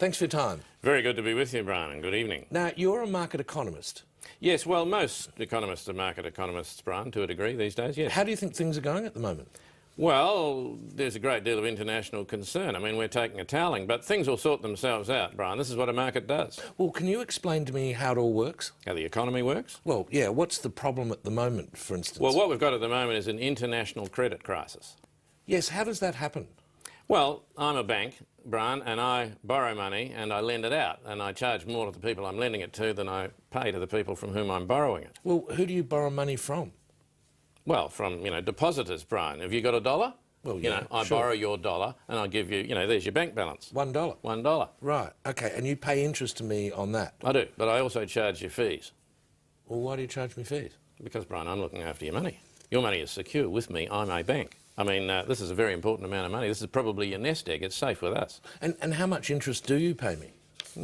Thanks for your time. Very good to be with you, Brian, and good evening. Now, you're a market economist. Yes, well, most economists are market economists, Brian, to a degree these days, yes. How do you think things are going at the moment? Well, there's a great deal of international concern. I mean, we're taking a toweling, but things will sort themselves out, Brian. This is what a market does. Well, can you explain to me how it all works? How the economy works? Well, yeah, what's the problem at the moment, for instance? Well, what we've got at the moment is an international credit crisis. Yes, how does that happen? Well, I'm a bank, Brian, and I borrow money and I lend it out, and I charge more to the people I'm lending it to than I pay to the people from whom I'm borrowing it. Well, who do you borrow money from? Well, from, depositors, Brian. Have you got a dollar? Well, yeah, I sure. borrow your dollar and I give you, there's your bank balance. $1? $1. Right, OK, and you pay interest to me on that? I do, but I also charge you fees. Well, why do you charge me fees? Because, Brian, I'm looking after your money. Your money is secure with me. I'm a bank. I mean, this is a very important amount of money. This is probably your nest egg. It's safe with us. And how much interest do you pay me?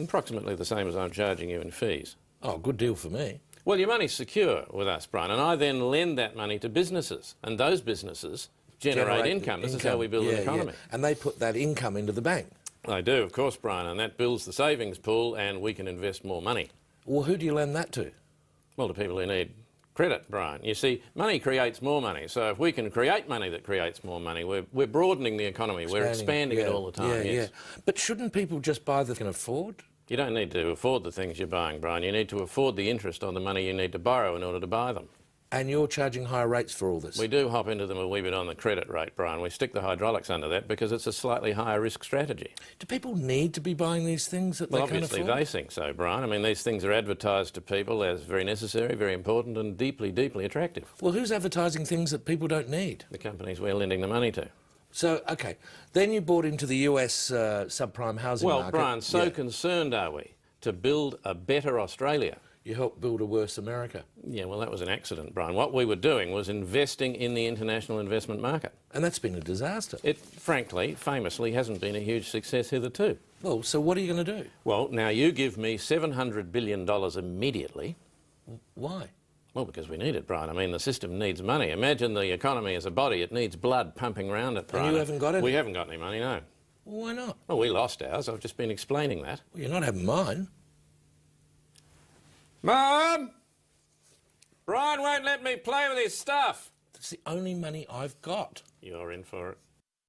Approximately the same as I'm charging you in fees. Oh, good deal for me. Well, your money's secure with us, Brian, and I then lend that money to businesses, and those businesses generate income. This is how we build an economy. Yeah. And they put that income into the bank? They do, of course, Brian, and that builds the savings pool and we can invest more money. Well, who do you lend that to? Well, to people who need credit, Brian. You see, money creates more money, so if we can create money that creates more money, we're broadening the economy, we're expanding it all the time. Yes. But shouldn't people just buy the can afford? You don't need to afford the things you're buying, Brian. You need to afford the interest on the money you need to borrow in order to buy them. And you're charging higher rates for all this? We do hop into them a wee bit on the credit rate, Brian. We stick the hydraulics under that because it's a slightly higher risk strategy. Do people need to be buying these things that they can't afford? Well, obviously they think so, Brian. I mean, these things are advertised to people as very necessary, very important and deeply, deeply attractive. Well, who's advertising things that people don't need? The companies we're lending the money to. So, OK, then you bought into the US subprime housing market. Well, Brian, so concerned are we to build a better Australia. You helped build a worse America. Yeah, well, that was an accident, Brian. What we were doing was investing in the international investment market. And that's been a disaster. It, frankly, famously, hasn't been a huge success hitherto. Well, so what are you going to do? Well, now you give me $700 billion immediately. Why? Well, because we need it, Brian. I mean, the system needs money. Imagine the economy as a body. It needs blood pumping around it, Brian. And you haven't got any? We haven't got any money, no. Well, why not? Well, we lost ours. I've just been explaining that. Well, you're not having mine. Mum! Brian won't let me play with his stuff. That's the only money I've got. You're in for it.